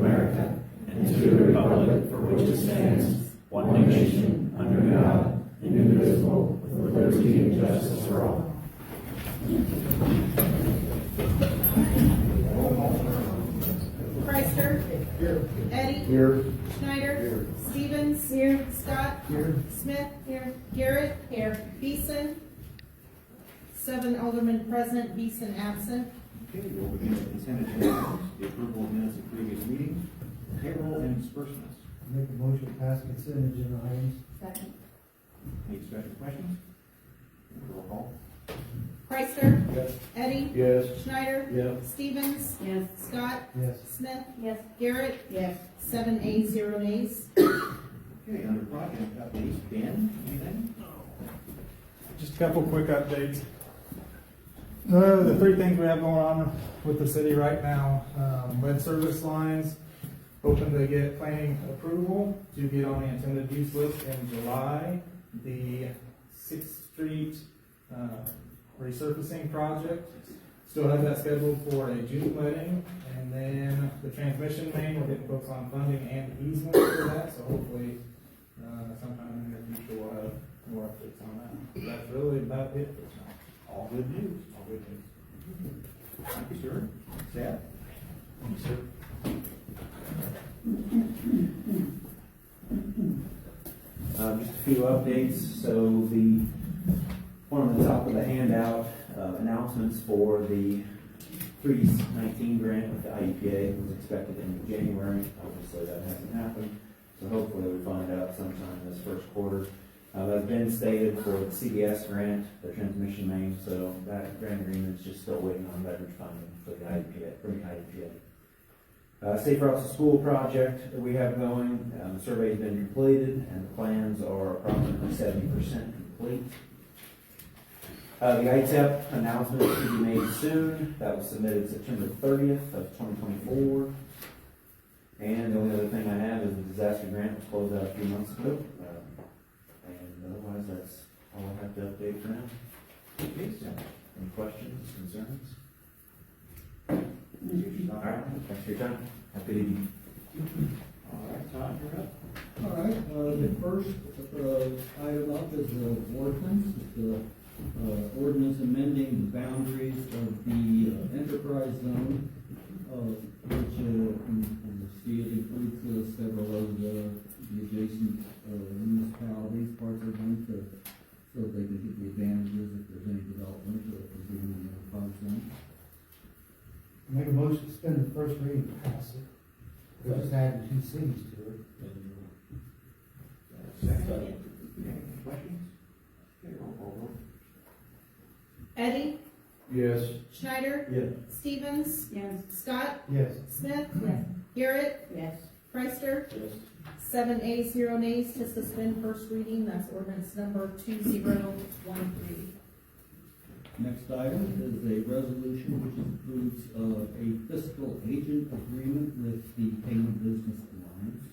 America and to the republic for which it stands, one nation, under God, indivisible, with liberty and justice for all. Chrysler. Here. Eddie. Here. Schneider. Here. Stevens. Here. Scott. Here. Smith. Here. Garrett. Here. Beeson. 7 Alderman present, Beeson absent. Okay, we'll begin with consent agenda, the approval of minutes of previous meetings, payroll and disbursements. Make a motion to pass consent agenda items. Second. Any discussion, questions? Roll call. Chrysler. Yes. Eddie. Yes. Schneider. Yes. Stevens. Yes. Scott. Yes. Smith. Yes. Garrett. Yes. 7 ayes, 0 nays. Okay, under project updates, Ben, anything? Just a couple quick updates. The 3 things we have going on with the city right now, lead service lines, hoping to get planning approval to get on the intended use list in July. The 6th Street resurfacing project, still have that scheduled for a June wedding. And then the transmission main, we're getting folks on funding and easement for that, so hopefully sometime in the near future we'll have more updates on that. That's really about it for now. All good news. All good news. Thank you, sir. Seth? Thank you, sir. Just a few updates. So the one on the top of the handout, announcements for the 319 grant with the IEPA was expected in January. Obviously that hasn't happened. So hopefully we find out sometime in this first quarter. That's been stated for the CBS grant, the transmission main, so that grant agreement is just still waiting on leverage funding for the IEPA, from the IEPA. Safe Routes to School project that we have going, the survey has been completed and the plans are approximately 70% complete. The ITEP announcement should be made soon. That was submitted September 30th of 2024. And the only other thing I have is the disaster grant was closed out a few months ago. And otherwise, that's all I have to update for now. Okay, Seth. Any questions, concerns? All All right, thanks for your time. Have a good evening. right, Todd, you're up. All right, the first item up is the ordinance. It's the ordinance amending the boundaries of the enterprise zone, which in the state includes several of the adjacent municipalities, parts of them, so they can get the advantages if there's any development or if there's even in the enterprise zone. Make a motion to suspend the first reading and pass it. We're just adding 2 cities to it. Second. Any questions? Okay, roll call vote. Eddie. Yes. Schneider. Yes. Stevens. Yes. Scott. Yes. Smith. Yes. Garrett. Yes. Chrysler. Yes. 7 ayes, 0 nays to suspend first reading. That's ordinance number 2013. Next item is a resolution which includes a fiscal agent agreement with the Pana Business Alliance.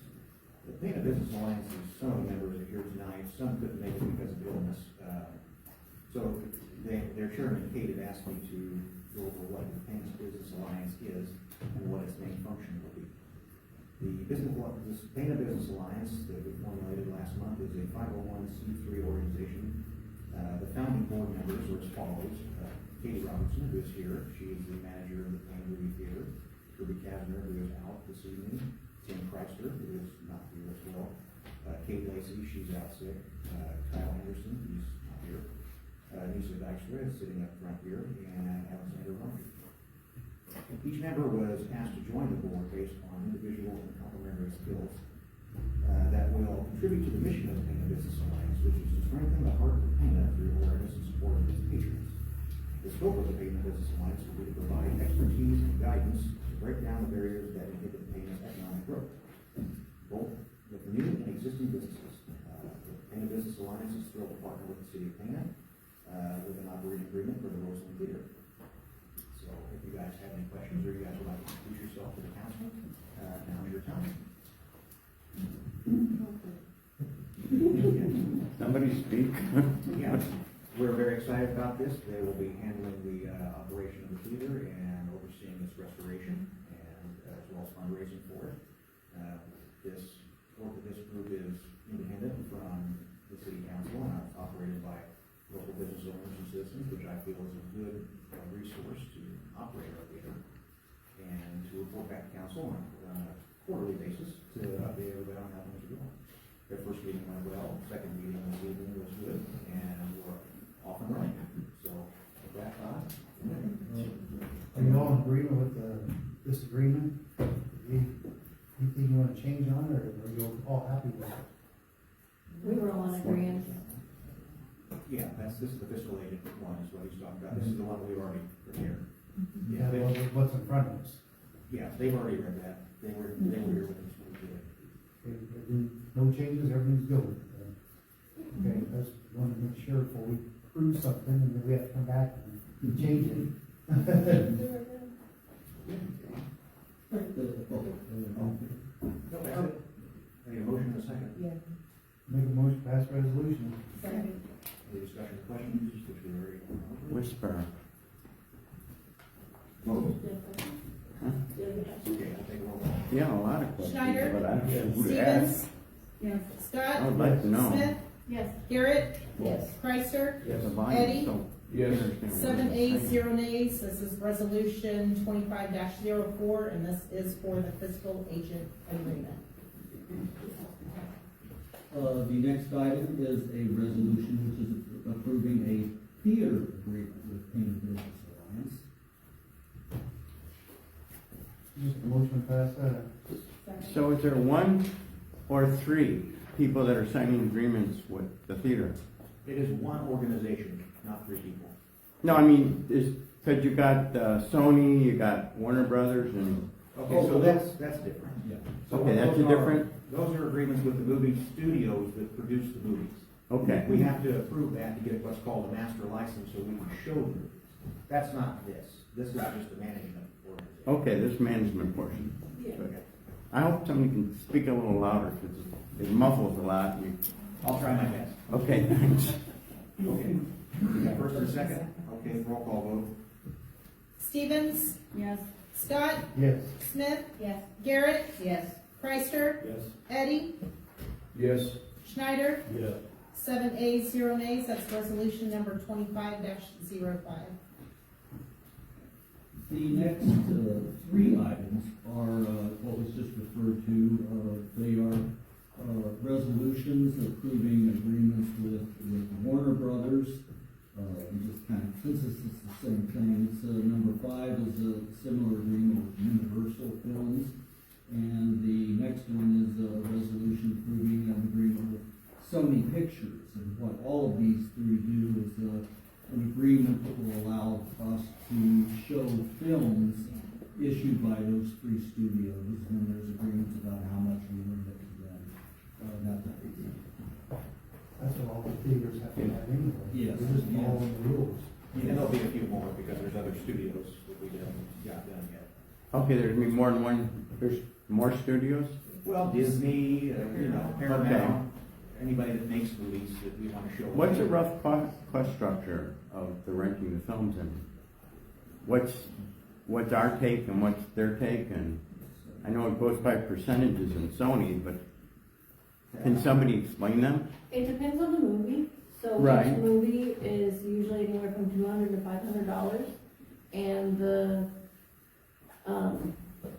The Pana Business Alliance, some of the members are here tonight, some couldn't make it because of illness. So their chairman, Kate, had asked me to go over what the Pana Business Alliance is and what its main function will be. This Pana Business Alliance that we formulated last month is a 501c3 organization. The founding board members are as follows. Katie Robertson, who is here, she is the manager of the Pana Movie Theater. Kirby Kavner, who is out this evening. Tim Chrysler, who is not here as well. Kate Lacey, she's out sick. Kyle Anderson, he's not here. Nisa Dykstra is sitting up front here, and Alexander Murphy. Each member was asked to join the board based on individual and complementary skills that will contribute to the mission of the Pana Business Alliance, which is to strengthen the heart of Pana through awareness and support of its patrons. The scope of the Pana Business Alliance will be to provide expertise and guidance to break down the barriers that inhibit Pana's economic growth, both with new and existing businesses. The Pana Business Alliance is thrilled to partner with the City of Pana with an operating agreement for the Roseland Theater. So if you guys have any questions or you guys would like to introduce yourself to the council, now's your time. Somebody speak. Yeah, we're very excited about this. They will be handling the operation of the theater and overseeing its restoration, and as well as fundraising for it. This group is independent from the city council and operated by local business owners and citizens, which I feel is a good resource to operate our theater and to report back to council on a quarterly basis to update everybody on how things are going. Their first meeting went well, second meeting this evening was good, and we're off and running. So with that thought, Are you all in agreement with the disagreement? Anything you wanna change on it, or are you all happy with it? We were all in agreement. yeah, this is the fiscal agent one is what he's talking about. This is the one we already prepared. Yeah, well, what's in front of us? Yeah, they've already read that. They were here with us when we did it. No changes, everything's good with it then? Okay, I just wanted to make sure before we approve something, and then we have to come back and change it. No, that's it. Any motion in a second? Yeah. Make a motion to pass resolution. Second. Any discussion or questions? Which we already went over. Whisper. Vote. Okay, I'll take a roll call. Yeah, a lot of questions, Schneider? but I don't know who to ask. Stevens? Yes. I Scott? would like to know. Smith? Yes. Garrett? Yes. Chrysler? The volume, Eddie? so- Yes. understand what 7 you're ayes, saying. 0 nays. This is resolution 25-04, and this is for the fiscal agent agreement. The next item is a resolution which is approving a theater agreement with Pana Business Alliance. Just a motion to pass that. So is there one or three people that are signing agreements with the theater? It is one organization, not three people. No, I mean, cause you got Sony, you got Warner Brothers and, Okay, so that's different. Yeah. So okay, that's a those are- different, Those are agreements with the movie studios that produce the movies. okay. We have to approve that to get what's called a master license so we can show the movies. That's not this. This is just a management organization. Okay, this management portion. Okay. I hope somebody can speak a little louder, cause it muffles a lot. I'll try my best. Okay, thanks. Okay. We got first and a second? Okay, roll call vote. Stevens? Yes. Scott? Yes. Smith? Yes. Garrett? Yes. Chrysler? Yes. Eddie? Yes. Schneider? Yes. 7 ayes, 0 nays. That's resolution number 25-05. The next three items are what was just referred to. They are resolutions approving agreements with Warner Brothers. Just kind of, since this is the same thing, it's number 5 is a similar agreement with Universal Films. And the next one is a resolution approving an agreement with Sony Pictures. And what all of these three do is an agreement that will allow us to show films issued by those three studios. And there's agreements about how much we limit to them. That type of thing. That's what all the theaters have to have anyway. Yes. They're just all in the rules. And there'll be a few more because there's other studios that we haven't got done yet. Okay, there's gonna be more than one, there's more studios? Well, Disney, Paramount, anybody that makes movies that we want to show. What's the rough cost structure of the renting the films and what's our take and what's their take? And I know it goes by percentages in Sony, but can somebody explain them? It depends on the movie. So Right. each movie is usually anywhere from $200 to $500, and the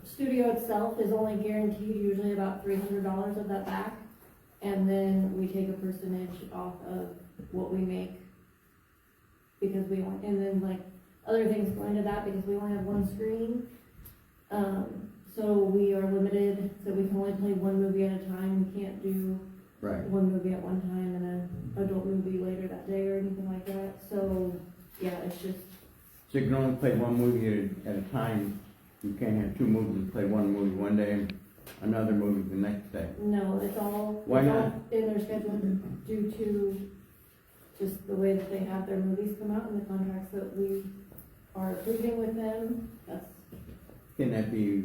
studio itself is only guaranteed usually about $300 of that back, and then we take a percentage off of what we make because we want, and then like other things go into that because we only have one screen. So we are limited, so we can only play one movie at a time. We can't do Right. one movie at one time and an adult movie later that day or anything like that. So, yeah, it's just, So you can only play one movie at a time. You can't have two movies and play one movie one day and another movie the next day. no, it's all, Why it's not? all in their schedule due to just the way that they have their movies come out and the contracts that we are approving with them. That's, Can that be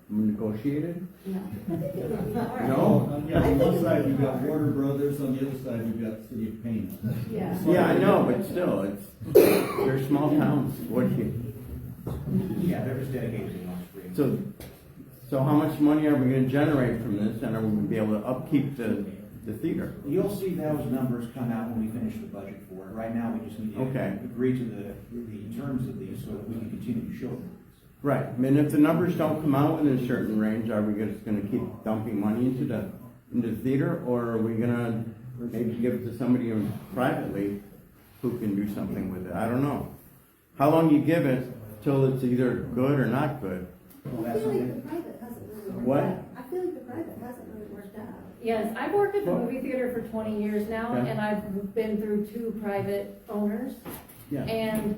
negotiated? no. No? Yeah, on one side you've got Warner Brothers, on the other side you've got City of Pana. Yeah. Yeah, I know, but still, they're small towns. What do you? Yeah, they're just dedicated to one spring. So how much money are we gonna generate from this, and are we gonna be able to upkeep the theater? You'll see those numbers come out when we finish the budget for it. Right now, we just need to Okay. agree to the terms of these so that we can continue to show them. Right, I mean, if the numbers don't come out within a certain range, are we just gonna keep dumping money into the theater, or are we gonna maybe give it to somebody privately who can do something with it? I don't know. How long you give it till it's either good or not good? Well, I that's feel like something. the private hasn't really worked What? out. I feel like the private hasn't really worked out. Yes, I've worked at the movie theater for 20 years now, Yeah. and I've been through 2 private owners, Yeah. and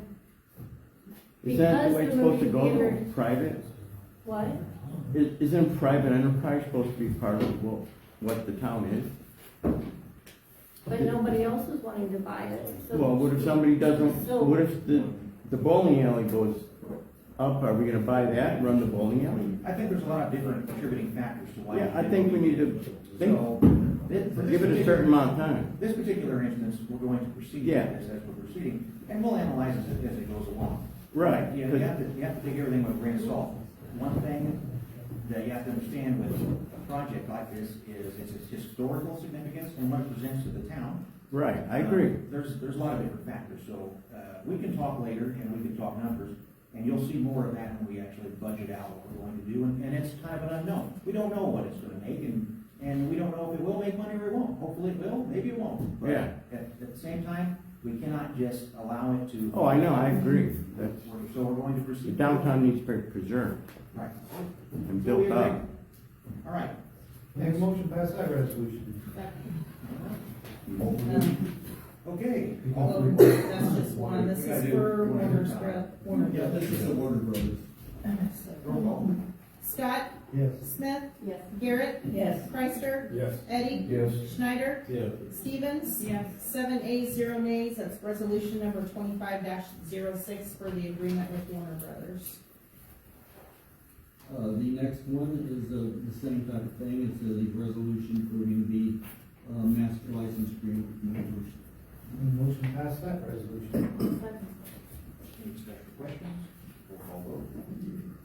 Is that the because way it's the supposed to movie go, theater- private? what? Isn't private enterprise supposed to be part of what the town is? But nobody else is wanting to buy it, so. Well, what if somebody doesn't, So- what if the bowling alley goes up, are we gonna buy that and run the bowling alley? I think there's a lot of different contributing factors to why. Yeah, I think we need to think, So, for this give it a certain amount of time. This particular instance, we're going to proceed Yeah. as we're proceeding, and we'll analyze it as it goes along. Right, You know, you have to take everything with a grain of salt. One thing that you have to understand with a project like this is its historical significance and what it presents to the town. right, I agree. There's a lot of different factors, so, we can talk later and we can talk numbers, and you'll see more of that when we actually budget out what we're going to do, and it's kind of an unknown. We don't know what it's gonna make, and we don't know if it will make money or it won't. Hopefully it will, maybe it won't. But Yeah. At the same time, we cannot just allow it to. Oh, I know, I agree. That's, So we're going to the proceed. downtown needs to be preserved Right. and built up. All right. Make a motion to pass that resolution. Okay. Oh, that's just one, this is for Warner's Warner Yeah, this is the Warner Brothers. Roll call. Scott, Yes. Smith, Yes. Garrett, Yes. Chrysler, Yes. Eddie, Yes. Schneider, Yes. Stevens. Yes. 7 ayes, 0 nays, that's resolution number 25-06 for the agreement with Warner Brothers. The next one is the same type of thing. It's the resolution approving the master license agreement with members. Motion to pass that resolution. Any special questions? Roll call vote.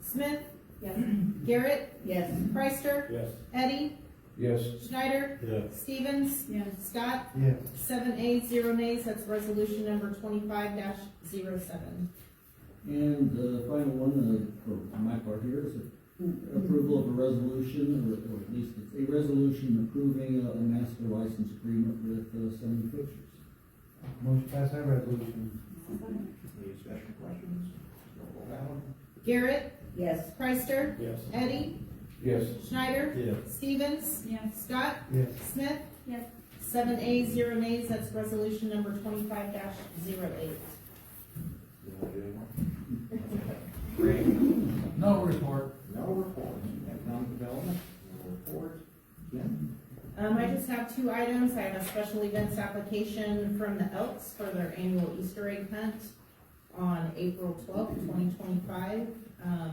Smith, Yes. Garrett, Yes. Chrysler, Yes. Eddie, Yes. Schneider, Yes. Stevens, Yes. Scott. Yes. 7 ayes, 0 nays, that's resolution number 25-07. And the final one, for my part here, is approval of a resolution, or at least it's a resolution approving a master license agreement with Sony Pictures. Motion to pass that resolution. Any special questions? Roll call ballot. Garrett, Yes. Chrysler, Yes. Eddie, Yes. Schneider, Yes. Stevens, Yes. Scott, Yes. Smith. Yes. 7 ayes, 0 nays, that's resolution number 25-08. You want to do any more? Ray? No report. No report. Economic development, no report. Kim? I just have 2 items. I have a special events application from the Elks for their annual Easter egg hunt on April 12th, 2025,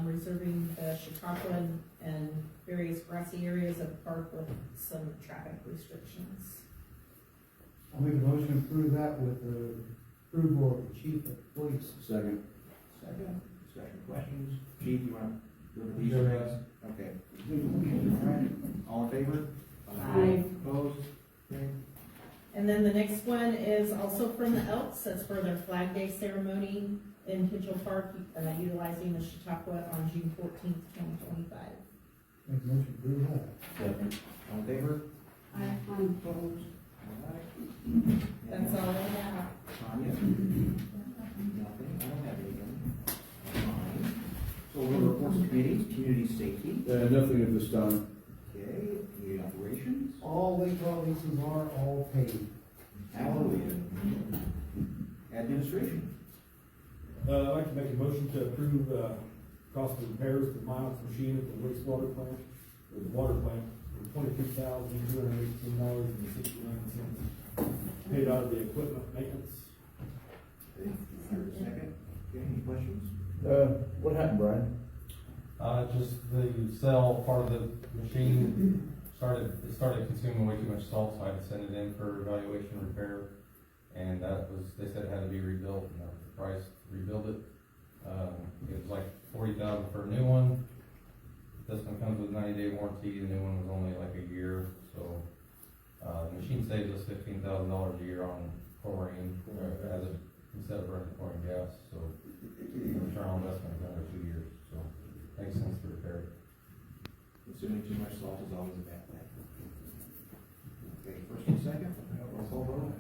reserving the Chautauqua and various grassy areas of the park with some traffic restrictions. I'll make a motion to approve that with the approval of the chief of police. Second. Second. Discussion, questions? Chief, you want to go to these? Sure. things? Okay. All right. All in favor? Aye. Opposed? Okay. And then the next one is also from the Elks. That's for their Flag Day ceremony in Kitchell Park, utilizing the Chautauqua on June 14th, 2025. Make a motion to approve that. Second. All in favor? Aye. Opposed? All right. That's all I have. Tanya? Nothing, I don't have anything. Fine. So we'll report to committees, community safety, Nothing at this time. okay, community operations, All lake law leases are all paid. hallelujah. Administration, I'd like to make a motion to approve, cost of repairs to Miles machine at the wastewater plant, or the water plant, for $22,218.69. Paid out of the equipment maintenance. here's a second, okay, any questions? What happened, Brian? Just the cell part of the machine started consuming way too much salt, so I had to send it in for evaluation repair. And they said it had to be rebuilt, and that was the price to rebuild it. It was like $40,000 for a new one, this one comes with 90-day warranty, the new one was only like a year, so, the machine saves us $15,000 a year on chlorine, instead of burning chlorine gas, so the return on investment is under 2 years, so makes sense to repair it. Consuming too much salt is always a bad thing. Okay, first and second, roll call vote.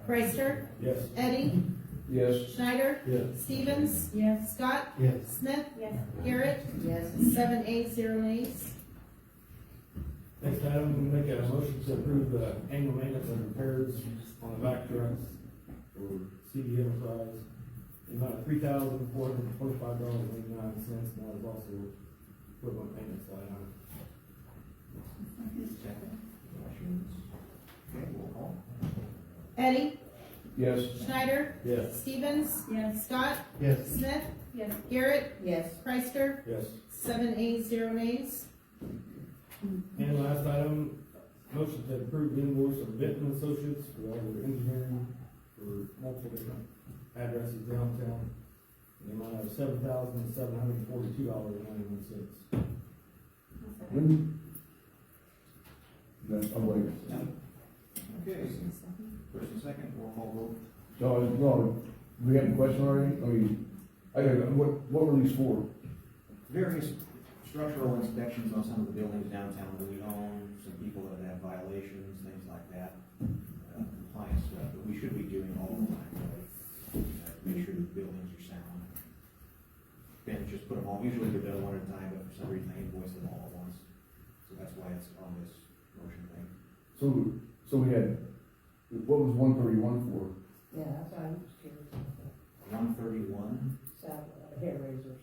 Chrysler, Yes. Eddie, Yes. Schneider, Yes. Stevens, Yes. Scott, Yes. Smith, Yes. Garrett, Yes. 7 ayes, 0 nays. Next item, make a motion to approve the annual maintenance and repairs on the back trucks for CD Enterprise. The amount of $3,425.89, and that is also equivalent maintenance line item. Second, questions? Okay, roll call. Eddie, Yes. Schneider, Yes. Stevens, Yes. Scott, Yes. Smith, Yes. Garrett, Yes. Chrysler, Yes. 7 ayes, 0 nays. And last item, motion to approve the invoice of Benton Associates for all their engineering for multiple different addresses downtown. In the amount of $7,742.91. Okay, first and second, roll call vote. So, no, we have a question already? I mean, what were these for? Various structural inspections on some of the buildings downtown that we own, some people that have violations, things like that. Compliance stuff, but we should be doing all the time, really. Make sure the buildings are sound. Ben just put them all, usually they're done one at a time, but for some reason I invoice them all at once. So that's why it's on this motion thing. So we had, what was 131 for? Yeah, that's what I was curious about. 131, Hair raisers.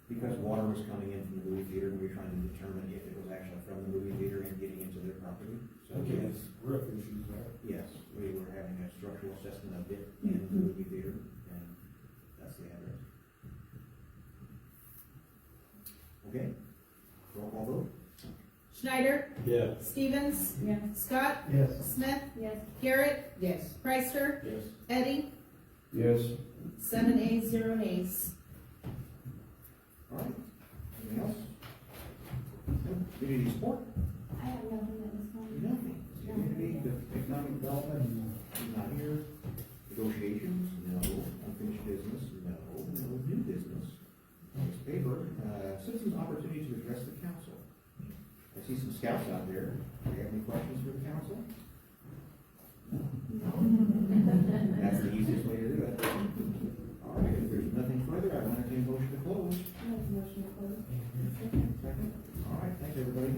because water was coming in from the movie theater, and we were trying to determine if it was actually from the movie theater and getting into their property. So Okay, yes, it's roof issues, right? yes, we were having a structural assessment of it in the movie theater, and that's the address. Okay, roll call vote. Schneider, Yeah. Stevens, Yes. Scott, Yes. Smith, Yes. Garrett, Yes. Chrysler, Yes. Eddie, Yes. 7 ayes, 0 nays. All right, anything else? Community support? I have nothing at this point. Nothing. Community, the economic development, he's not here. Negotiations, no. Unfinished business, no. No new business. Next paper, citizens' opportunity to address the council. I see some scouts out there. Do you have any questions for the council? That's the easiest way to do it. All right, if there's nothing further, I will entertain a motion to close. Motion to close. Second. All right, thanks, everybody.